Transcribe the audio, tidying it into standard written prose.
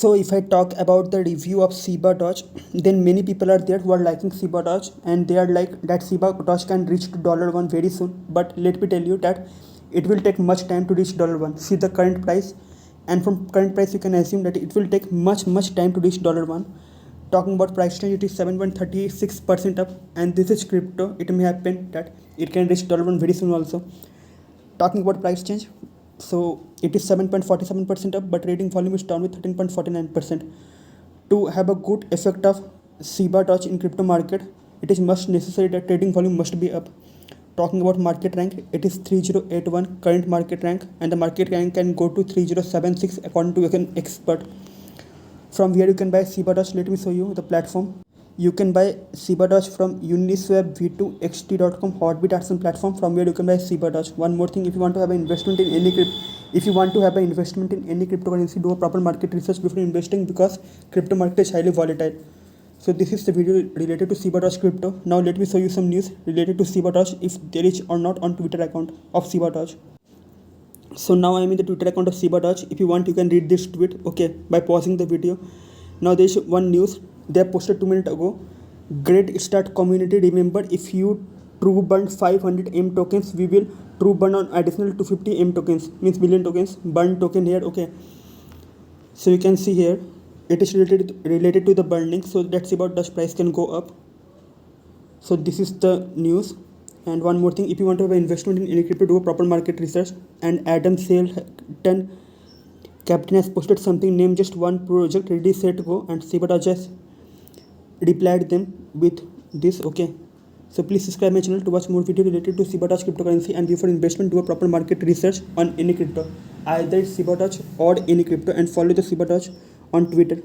So if I talk about the review of Shiba Doge, then many people are there who are liking Shiba Doge and they are like that Shiba Doge can reach to $1 very soon. But let me tell you that it will take much time to reach $1. See the current price, and from current price you can assume that it will take much time to reach $1. Talking about price change, it is 7.36% up, and this is crypto. It may happen that it can reach $1 very soon also. Talking about price change, so it is 7.47% up, but trading volume is down with 13.49%. To have a good effect of Shiba Doge in crypto market, it is must necessary that trading volume must be up. Talking about market rank, it is 3081 current market rank, and the market rank can go to 3076 according to an expert. From where you can buy Shiba Doge, let me show you the platform. You can buy Shiba Doge from Uniswap, V2XT.com, Hotbit Action platform, from where you can buy Shiba Doge. One more thing, if you want to have an investment in any cryptocurrency, do a proper market research before investing, because crypto market is highly volatile. So this is the video related to Shiba Doge crypto. Now let me show you some news related to Shiba Doge, if there is or not on Twitter account of Shiba Doge. So now I am in the Twitter account of Shiba Doge. If you want, you can read this tweet, okay, by pausing the video. Now there is one news they posted 2 minutes ago. Great start community. Remember, if you true burn 500 M tokens, we will true burn on additional 250 M tokens, means million tokens, burn token here, okay. So you can see here, it is related to the burning, so that Shiba Doge price can go up. So this is the news. And one more thing, if you want to have an investment in any crypto, do a proper market research. And Adam Saleton Captain has posted something named just one project, ready, set, go, and Shiba Doge has replied them with this, okay. So please subscribe my channel to watch more video related to Shiba Doge cryptocurrency, and before investment, do a proper market research on any crypto, either Shiba Doge or any crypto, and follow the Shiba Doge on Twitter.